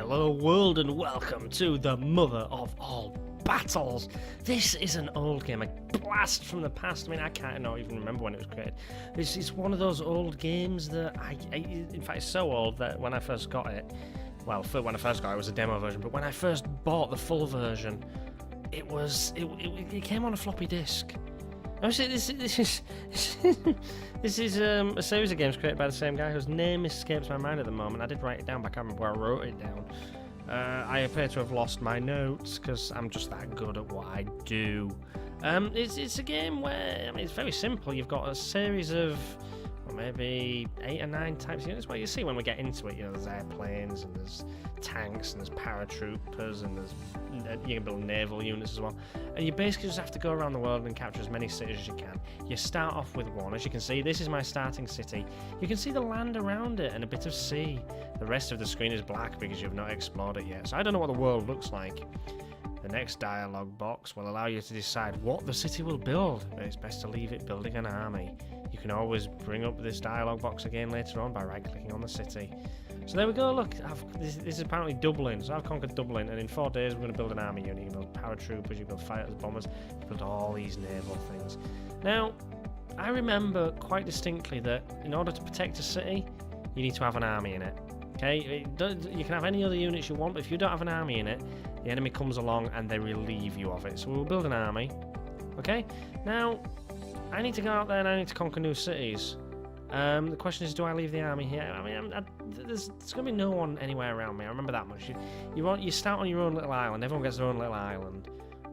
Hello world and welcome to the mother of all battles. This is an old game, a blast from the past. I mean, I can't even remember when it was created. This is one of those old games that in fact, it's so old that when I first got it, well, when I first got it, it was a demo version, but when I first bought the full version, it came on a floppy disk. Obviously, this is a series of games created by the same guy whose name escapes my mind at the moment. I did write it down, but I can't remember where I wrote it down. I appear to have lost my notes because I'm just that good at what I do. It's a game where, I mean, it's very simple. You've got a series of, well, maybe 8 or 9 types of units. Well, you see when we get into it, you know, there's airplanes and there's tanks and there's paratroopers and there's you can build naval units as well. And you basically just have to go around the world and capture as many cities as you can. You start off with one. As you can see, this is my starting city. You can see the land around it and a bit of sea. The rest of the screen is black because you've not explored it yet. So I don't know what the world looks like. The next dialogue box will allow you to decide what the city will build, but it's best to leave it building an army. You can always bring up this dialogue box again later on by right-clicking on the city. So there we go, look, this is apparently Dublin, so I've conquered Dublin, and in 4 days we're going to build an army unit. You can build paratroopers, you can build fighters, bombers, you can build all these naval things. Now, I remember quite distinctly that in order to protect a city, you need to have an army in it. Okay, you can have any other units you want, but if you don't have an army in it, the enemy comes along and they relieve you of it. So we'll build an army. Okay, now I need to go out there and I need to conquer new cities. The question is, do I leave the army here? I mean, there's going to be no one anywhere around me. I remember that much. You start on your own little island. Everyone gets their own little island,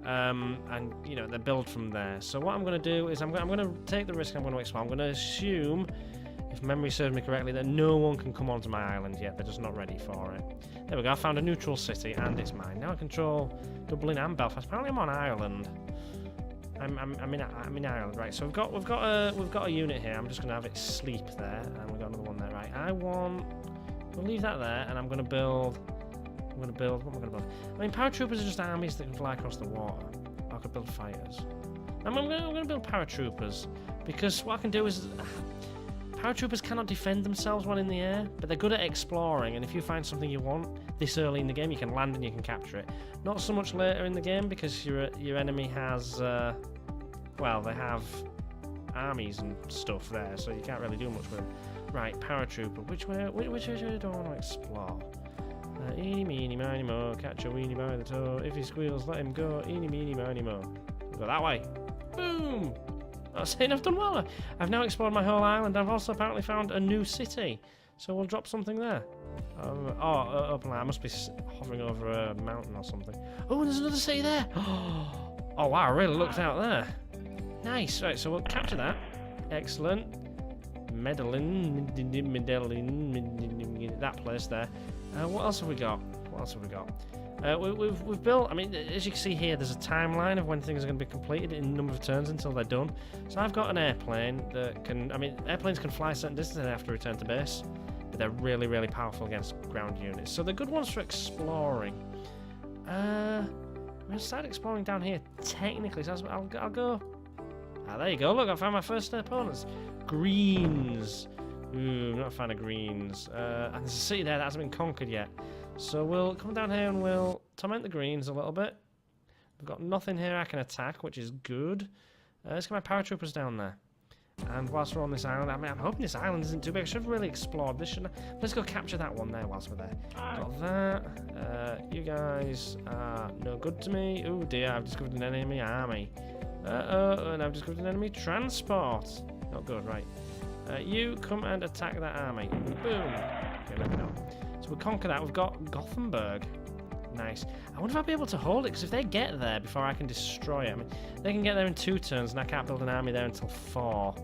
and you know they build from there. So what I'm going to do is I'm going to take the risk. I'm going to explore. I'm going to assume, if memory serves me correctly, that no one can come onto my island yet. They're just not ready for it. There we go. I found a neutral city, and it's mine. Now I control Dublin and Belfast. Apparently, I'm on Ireland. I'm in Ireland, right? So we've got a unit here. I'm just gonna have it sleep there, and we've got another one there, right? We'll leave that there, and I'm gonna build. What am I gonna build? I mean, paratroopers are just armies that can fly across the water. I could build fighters. I'm gonna build paratroopers because what I can do is. Paratroopers cannot defend themselves while in the air, but they're good at exploring, and if you find something you want this early in the game, you can land and you can capture it. Not so much later in the game because your enemy has, well, they have armies and stuff there, so you can't really do much with them. Right, paratrooper, which way do I want to explore? Eeny, meeny, miny, mo, catch a weenie by the toe. If he squeals, let him go. Eeny, meeny, miny, mo. Go that way. Boom! I was saying I've done well. I've now explored my whole island. I've also apparently found a new city. So we'll drop something there. Open land. I must be hovering over a mountain or something. Oh, there's another city there. Oh, wow. I really looked out there. Nice. Right, so we'll capture that. Excellent. Medellin. That place there. What else have we got? We've built, I mean, as you can see here, there's a timeline of when things are going to be completed in a number of turns until they're done. So I've got an airplane that can, I mean, airplanes can fly a certain distance and they have to return to base, but they're really, really powerful against ground units. So they're good ones for exploring. I'm going to start exploring down here, technically, so I'll go. Ah, there you go, look, I found my first opponents. Greens. Ooh, I'm not a fan of greens. And there's a city there that hasn't been conquered yet. So we'll come down here and we'll torment the greens a little bit. We've got nothing here I can attack, which is good. Let's get my paratroopers down there. And whilst we're on this island, I mean, I'm hoping this island isn't too big. I should have really explored this, shouldn't I? Let's go capture that one there whilst we're there. Got that. You guys are no good to me. Oh dear, I've discovered an enemy army. And I've discovered an enemy transport. Not good, right. You come and attack that army. Boom. Okay, let me know. So we'll conquer that. We've got Gothenburg. Nice. I wonder if I'll be able to hold it, because if they get there before I can destroy it, I mean, they can get there in 2 turns, and I can't build an army there until 4.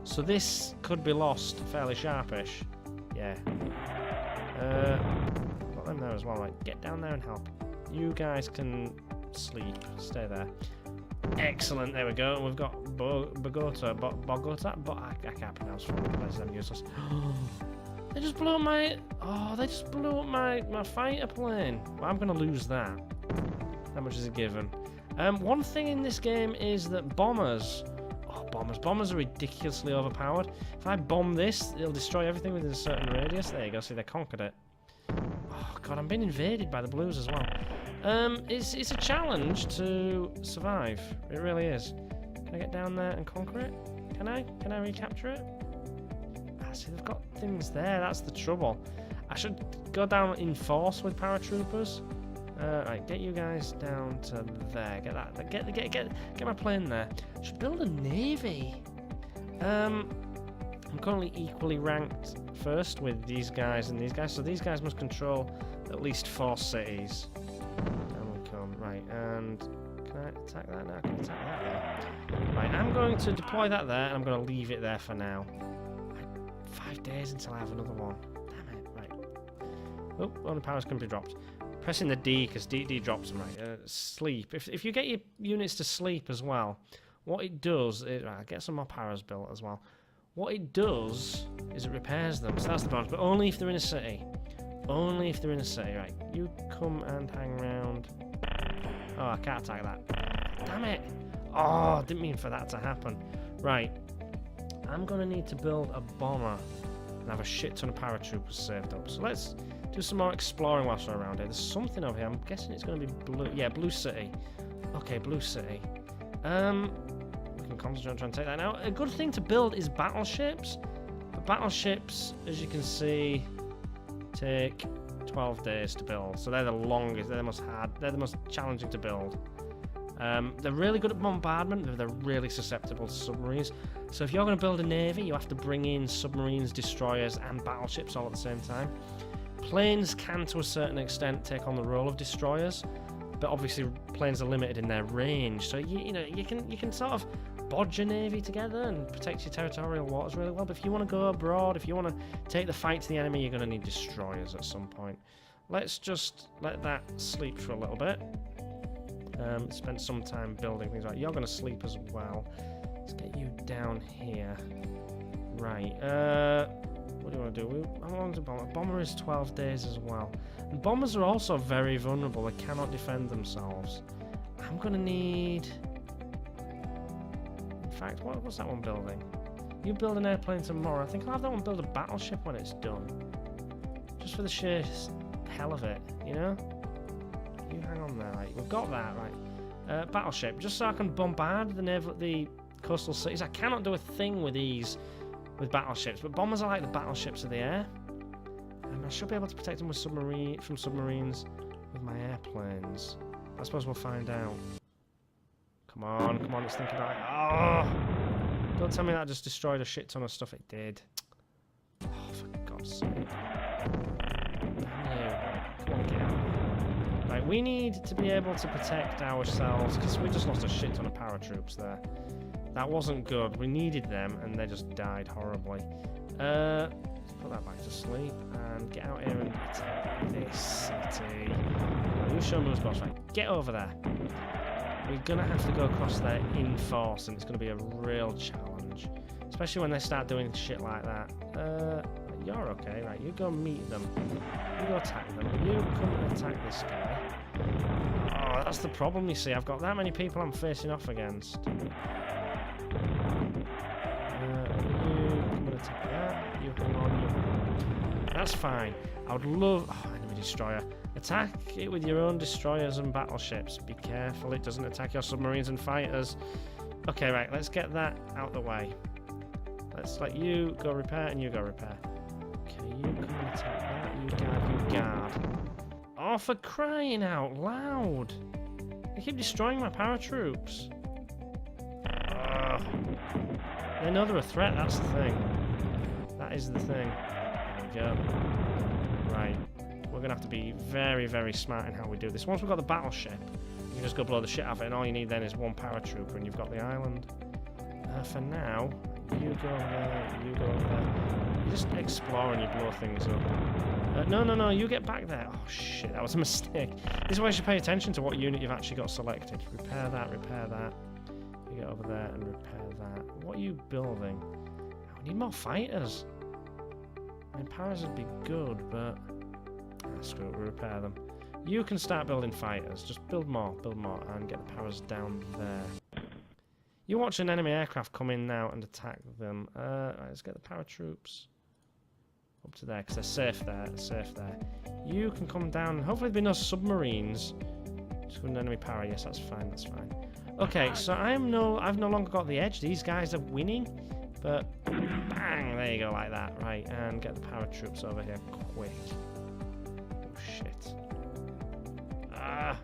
So this could be lost fairly sharpish. Yeah. Got them there as well. Right, get down there and help. You guys can sleep. Stay there. Excellent, there we go. We've got Bogota. I can't pronounce from the places. I'm useless. They just blew up my. Oh, they just blew up my fighter plane. Well, I'm gonna lose that. How much is it given? One thing in this game is that bombers. Oh, bombers are ridiculously overpowered. If I bomb this, it'll destroy everything within a certain radius. There you go. See, they conquered it. Oh God, I'm being invaded by the blues as well. It's a challenge to survive. It really is. Can I get down there and conquer it? Can I? Can I recapture it? Ah, see, they've got things there. That's the trouble. I should go down in force with paratroopers. Right, get you guys down to there. Get that. Get my plane there. I should build a navy. I'm currently equally ranked first with these guys and these guys, so these guys must control at least 4 cities. Down we come. Right, and can I attack that now? I can attack that there. Right, I'm going to deploy that there, and I'm going to leave it there for now. 5 days until I have another one. Damn it. Right. Oh, only powers can be dropped. Pressing the D, because D drops them, right. Sleep. If you get your units to sleep as well, what it does is... Right, get some more powers built as well. What it does is it repairs them, so that's the bonus, but only if they're in a city. Only if they're in a city, right. You come and hang around. Oh, I can't attack that. Damn it! Oh, didn't mean for that to happen. Right. I'm going to need to build a bomber and have a shit ton of paratroopers saved up. So let's do some more exploring whilst we're around here. There's something over here. I'm guessing it's going to be blue. Yeah, Blue City. Okay, Blue City. We can concentrate on trying to take that now. A good thing to build is battleships. But battleships, as you can see, take 12 days to build. So they're the longest. They're the most hard. They're the most challenging to build. They're really good at bombardment. They're really susceptible to submarines. So if you're going to build a navy, you have to bring in submarines, destroyers, and battleships all at the same time. Planes can, to a certain extent, take on the role of destroyers, but obviously planes are limited in their range. So you can sort of bodge a navy together and protect your territorial waters really well. But if you want to go abroad, if you want to take the fight to the enemy, you're going to need destroyers at some point. Let's just let that sleep for a little bit. Spend some time building things. Like you're going to sleep as well. Let's get you down here. Right. What do you want to do? How long is a bomber? Bomber is 12 days as well. And bombers are also very vulnerable. They cannot defend themselves. I'm going to need... In fact, what's that one building? You build an airplane tomorrow. I think I'll have that one build a battleship when it's done. Just for the sheer hell of it, you know? You hang on there, right? We've got that, right? Battleship, just so I can bombard the coastal cities. I cannot do a thing with these with battleships, but bombers are like the battleships of the air. And I should be able to protect them with from submarines with my airplanes. I suppose we'll find out. Come on, let's think about it. Oh! Don't tell me that just destroyed a shit ton of stuff. It did. Oh, for God's sake. Come on, get out. Right, we need to be able to protect ourselves, because we just lost a shit ton of paratroops there. That wasn't good. We needed them, and they just died horribly. Let's put that back to sleep, and get out here and attack this city. You show moves boss, right? Get over there. We're going to have to go across there in force, and it's going to be a real challenge. Especially when they start doing shit like that. You're okay, right? You go meet them. You go attack them. You come and attack this guy. Oh, that's the problem, you see. I've got that many people I'm facing off against. You hang on. That's fine. I would love... Oh, enemy destroyer. Attack it with your own destroyers and battleships. Be careful it doesn't attack your submarines and fighters. Okay, right. Let's get that out the way. Let's let you go repair and you go repair. Okay, you come and attack that. You guard. Oh, for crying out loud. They keep destroying my paratroops. They know they're a threat, that's the thing. That is the thing. There we go. Right. We're going to have to be very, very smart in how we do this. Once we've got the battleship, you can just go blow the shit out of it, and all you need then is one paratrooper, and you've got the island. For now, you go over there, you go over there. You just explore and you blow things up. No, you get back there. Oh, shit, that was a mistake. This is why you should pay attention to what unit you've actually got selected. Repair that, repair that. You get over there and repair that. What are you building? Oh, we need more fighters. I mean, powers would be good, but... screw it, we repair them. You can start building fighters. Just build more, and get the powers down there. You watch an enemy aircraft come in now and attack them. Right, let's get the paratroops. up to there, because they're safe there. They're safe there. You can come down. Hopefully there'll be no submarines. Just with an enemy power. Yes, that's fine. That's fine. Okay, so I've no longer got the edge. These guys are winning, but bang, there you go, like that. Right, and get the paratroops over here quick. Oh shit. Ah.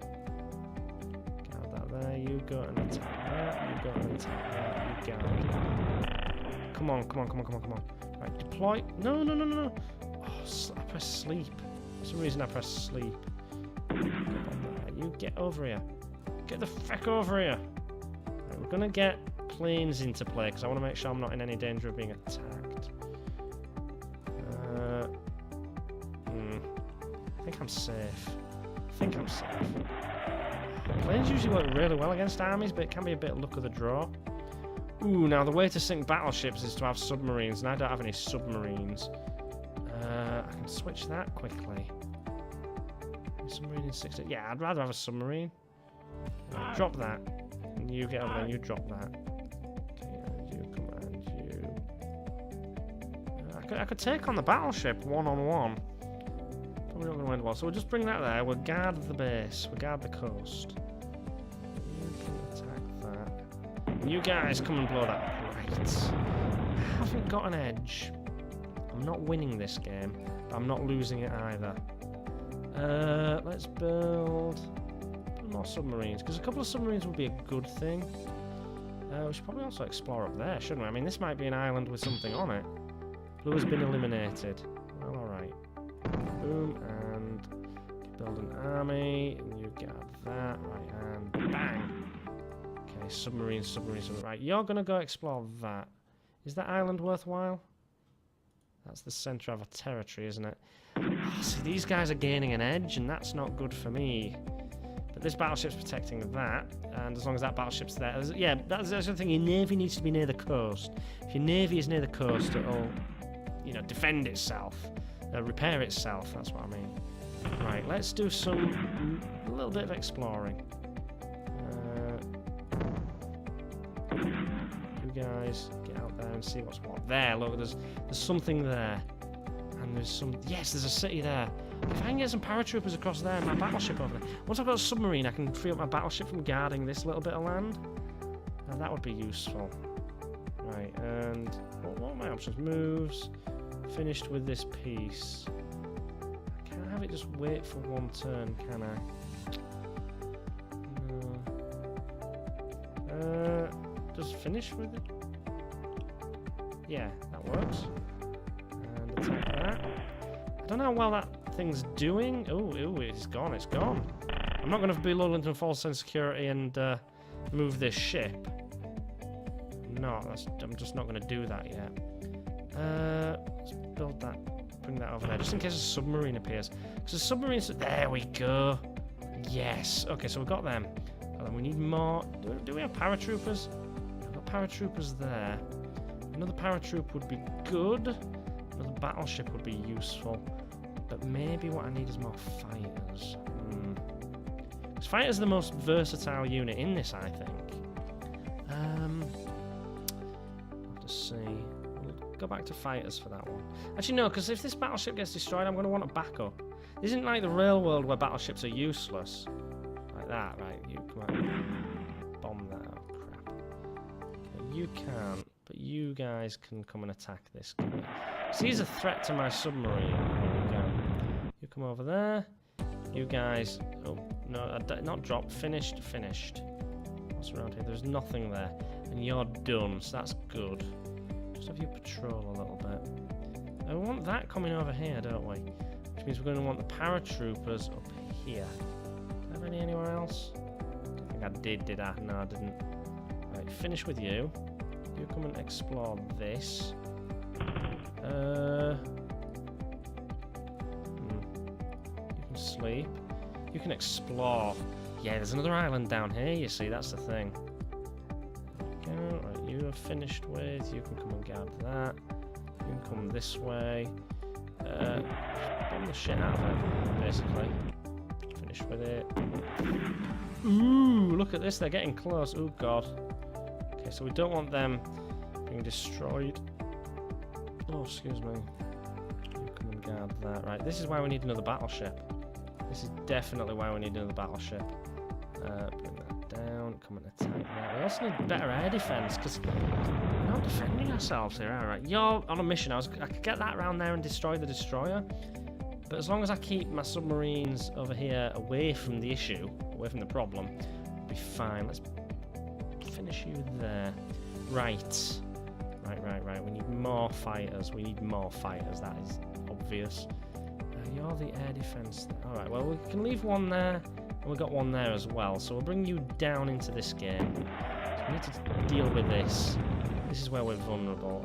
Got that there. You go and attack that. You go and attack that. You go. Come on, come on, come on, come on, come on. Right, deploy. No, no, no, no, no. Oh, I press sleep. For some reason I press sleep. You get over here. Get the feck over here. Right, we're going to get planes into play because I want to make sure I'm not in any danger of being attacked. I think I'm safe. I think I'm safe. Planes usually work really well against armies, but it can be a bit luck of the draw. Ooh, now the way to sink battleships is to have submarines, and I don't have any submarines. I can switch that quickly. Submarine in 60. Yeah, I'd rather have a submarine. Drop that. And you get over there and you drop that. Okay, and you come and you. I could take on the battleship one-on-one. Probably not going to win well. So we'll just bring that there. We'll guard the base. We'll guard the coast. You can attack that. And you guys come and blow that. Right. I haven't got an edge. I'm not winning this game, but I'm not losing it either. Let's build more submarines, because a couple of submarines would be a good thing. We should probably also explore up there, shouldn't we? I mean, this might be an island with something on it. Blue has been eliminated. Well, alright. Boom, and build an army, and you get that, right, and bang! Okay, submarines, submarines, submarines. Right, you're going to go explore that. Is that island worthwhile? That's the centre of a territory, isn't it? Oh, see, these guys are gaining an edge, and that's not good for me. But this battleship's protecting that, and as long as that battleship's there... Yeah, that's the other thing. Your navy needs to be near the coast. If your navy is near the coast, it'll, you know, defend itself. Repair itself, that's what I mean. Right, let's do a little bit of exploring. You guys get out there and see what's what. There, look, there's something there. And there's some... Yes, there's a city there. If I can get some paratroopers across there and my battleship over there. Once I've got a submarine, I can free up my battleship from guarding this little bit of land. Now, that would be useful. Right, and... What are my options? Moves. Finished with this piece. I can't have it just wait for one turn, can I? No. Just finish with it? Yeah, that works. And attack that. I don't know how well that thing's doing. Oh, it's gone, it's gone. I'm not going to be lulled into false sense of security and move this ship. No, I'm just not going to do that yet. Let's build that, bring that over there, just in case a submarine appears. Because the submarines... There we go. Yes. Okay, so we've got them. And then we need more... Do we have paratroopers? We've got paratroopers there. Another paratroop would be good. Another battleship would be useful. But maybe what I need is more fighters. Because fighters are the most versatile unit in this, I think. I'll have to see. We'll go back to fighters for that one. Actually, no, because if this battleship gets destroyed, I'm going to want a backup. This isn't like the real world where battleships are useless. Like that, right? You come out. Bomb that. Oh, crap. Okay, you can't. But you guys can come and attack this guy. So he's a threat to my submarine. There we go. You come over there. You guys... Oh, no, not drop. Finished. What's around here? There's nothing there. And you're done, so that's good. Just have you patrol a little bit. And we want that coming over here, don't we? Which means we're going to want the paratroopers up here. Do I have any anywhere else? I think I did I? No, I didn't. Right, finish with you. You come and explore this. You can sleep. You can explore. Yeah, there's another island down here, you see, that's the thing. There we go. Right, you are finished with. You can come and guard that. You can come this way. Bomb the shit out of it, basically. Finish with it. Ooh, look at this, they're getting close. Oh, God. Okay, so we don't want them being destroyed. Oh, excuse me. You guard that. Right, this is why we need another battleship. This is definitely why we need another battleship. Bring that down, come and attack that. We also need better air defense, because we're not defending ourselves here, alright. You're on a mission. I could get that around there and destroy the destroyer, but as long as I keep my submarines over here away from the issue, away from the problem, we'll be fine. Let's finish you there. Right. We need more fighters. We need more fighters, that is obvious. You're the air defense. Alright, well, we can leave one there, and we've got one there as well. So we'll bring you down into this game. So we need to deal with this. This is where we're vulnerable.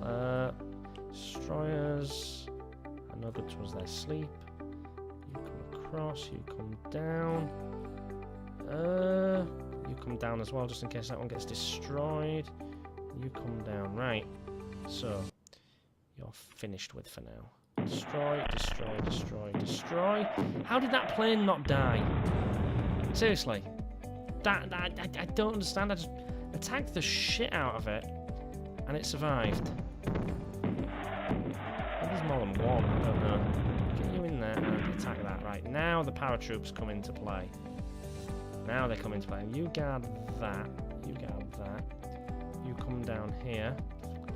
Destroyers. I know good was their sleep. You come across, you come down. You come down as well, just in case that one gets destroyed. You come down. Right. So, you're finished with for now. Destroy, destroy, destroy, destroy. How did that plane not die? Seriously. I don't understand. I just attacked the shit out of it, and it survived. There's more than one, I don't know. Get you in there and attack that. Right, now the paratroops come into play. Now they come into play. You guard that. You guard that. You come down here.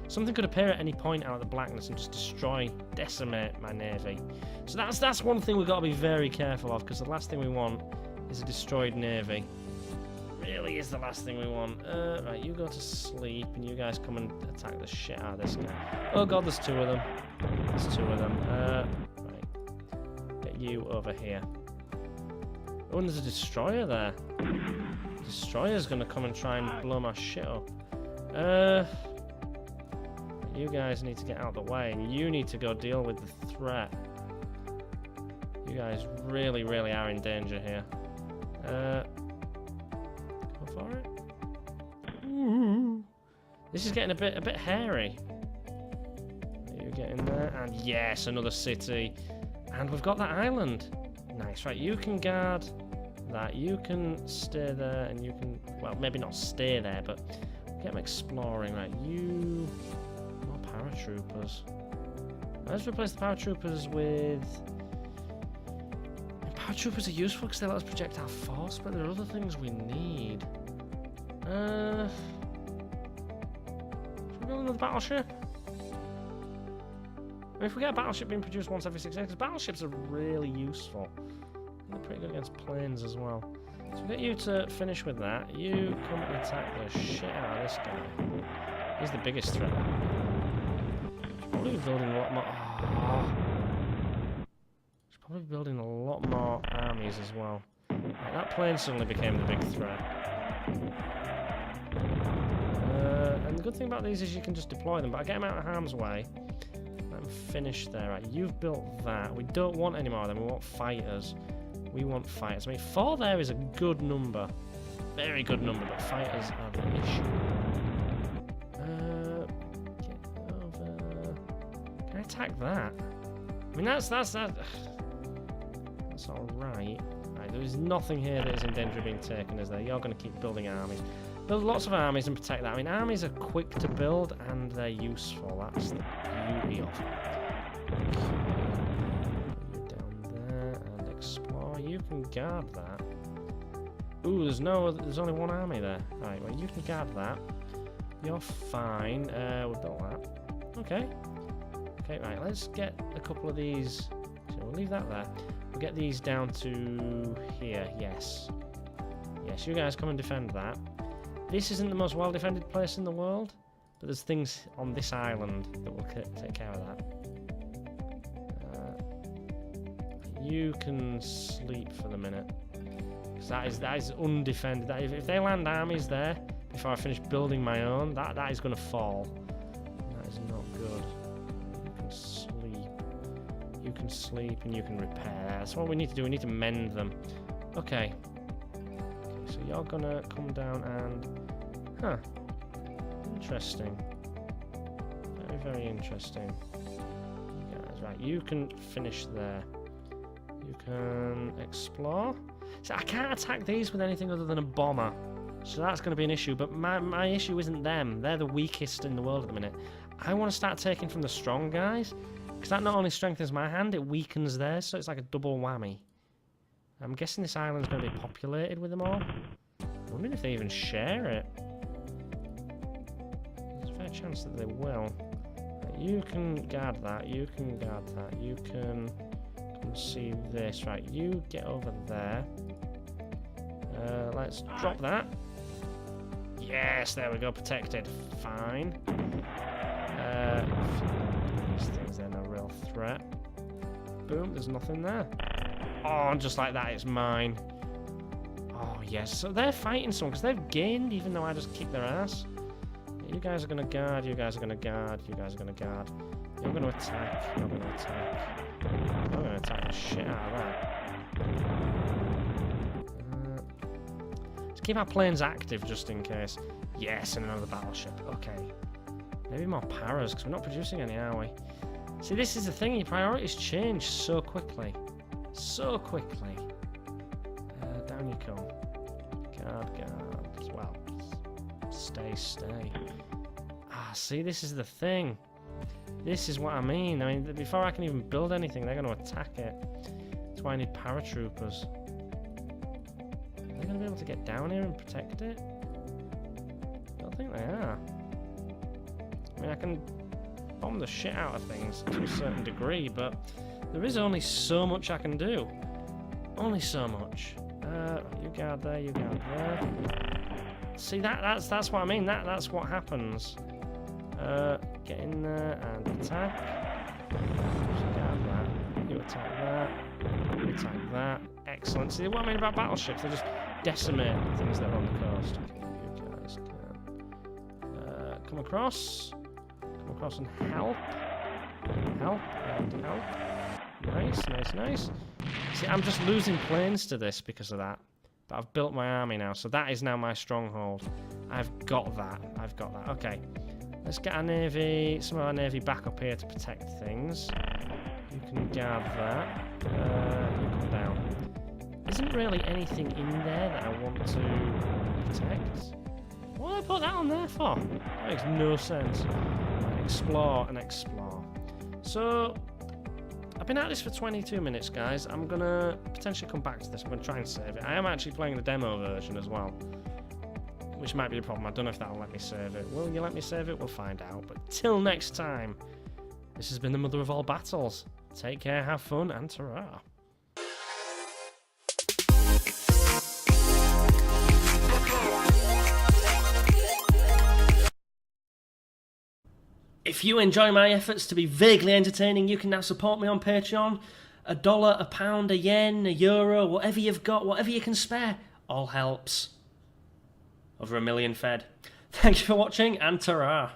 Something could appear at any point out of the blackness and just destroy, decimate my navy. So that's one thing we've got to be very careful of, because the last thing we want is a destroyed navy. Really is the last thing we want. Right, you go to sleep, and you guys come and attack the shit out of this guy. Oh god, there's two of them. There's two of them. Right. Get you over here. Oh, and there's a destroyer there. The destroyer's gonna come and try and blow my shit up. You guys need to get out of the way, and you need to go deal with the threat. You guys really, really are in danger here. Go for it. Ooh. This is getting a bit hairy. You get in there, and yes, another city. And we've got that island. Nice, right, you can guard that. You can stay there, and you can, well, maybe not stay there, but get them exploring. Right, you... more paratroopers. Let's replace the paratroopers with... Paratroopers are useful because they let us project our force, but there are other things we need. Should we build another battleship? I mean, if we get a battleship being produced once every 6 years, because battleships are really useful. They're pretty good against planes as well. So we'll get you to finish with that. You come and attack the shit out of this guy. He's the biggest threat. Should probably be building a lot more... Oh. Should probably be building a lot more armies as well. Right, that plane suddenly became the big threat. And the good thing about these is you can just deploy them, but I get them out of harm's way. I'm finished there. Right, you've built that. We don't want any more of them. We want fighters. We want fighters. I mean, 4 there is a good number. Very good number, but fighters are the issue. Get over... Can I attack that? I mean, that's alright. Right, there is nothing here that is in danger of being taken, is there? You're going to keep building armies. Build lots of armies and protect that. I mean, armies are quick to build and they're useful. That's the beauty of it. You down there and explore. You can guard that. Ooh, there's only one army there. Right, well, you can guard that. You're fine. We'll build that. Okay. Okay, right, let's get a couple of these. So we'll leave that there. We'll get these down to here. Yes. Yes, you guys come and defend that. This isn't the most well-defended place in the world, but there's things on this island that will take care of that. You can sleep for the minute, because that is undefended. If they land armies there before I finish building my own, that is going to fall. That is not good. You can sleep. You can sleep and you can repair. That's what we need to do. We need to mend them. Okay. So you're gonna come down and... Huh. Interesting. Very, very interesting. Guys, right, you can finish there. You can explore. So I can't attack these with anything other than a bomber. So that's going to be an issue. But my issue isn't them. They're the weakest in the world at the minute. I want to start taking from the strong guys. Because that not only strengthens my hand, it weakens theirs, so it's like a double whammy. I'm guessing this island's going to be populated with them all. I'm wondering if they even share it. There's a fair chance that they will. Right, you can guard that, you can guard that, you can come see this. Right, you get over there. Let's drop that. Yes, there we go, protected. Fine. These things, they're no real threat. Boom, there's nothing there. Oh, just like that, it's mine. Oh, yes. So they're fighting someone because they've gained, even though I just kicked their ass. You guys are going to guard, you guys are going to guard, you guys are going to guard. You're going to attack, you're going to attack. I'm going to attack the shit out of that. Let's keep our planes active just in case. Yes, and another battleship. Okay. Maybe more paras, because we're not producing any, are we? See, this is the thing, your priorities change so quickly. So quickly. Down you come. Guard, guard. Well, stay, stay. Ah, see, this is the thing. This is what I mean. I mean, before I can even build anything, they're going to attack it. That's why I need paratroopers. Are they going to be able to get down here and protect it? I don't think they are. I mean, I can bomb the shit out of things to a certain degree, but there is only so much I can do. Only so much. You guard there, you guard there. See, that's what I mean. That's what happens. Get in there and attack. You guard that. You attack that. You attack that. Excellent. See what I mean about battleships? They just decimate things that are on the coast. Okay, you guys can come across. Come across and help. Help and help. Nice, nice, nice. See, I'm just losing planes to this because of that. But I've built my army now, so that is now my stronghold. I've got that. I've got that. Okay. Let's get our navy, some of our navy back up here to protect things. You can guard that. You come down. Isn't really anything in there that I want to protect. What did I put that on there for? That makes no sense. Explore and explore. So, I've been at this for 22 minutes, guys. I'm going to potentially come back to this. I'm going to try and save it. I am actually playing the demo version as well, which might be a problem. I don't know if that'll let me save it. Will you let me save it? We'll find out. But till next time, this has been the mother of all battles. Take care, have fun, and ta-ra. If you enjoy my efforts to be vaguely entertaining, you can now support me on Patreon. $1, a pound, a yen, a euro, whatever you've got, whatever you can spare, all helps. Over 1 million fed. Thank you for watching, and ta-ra.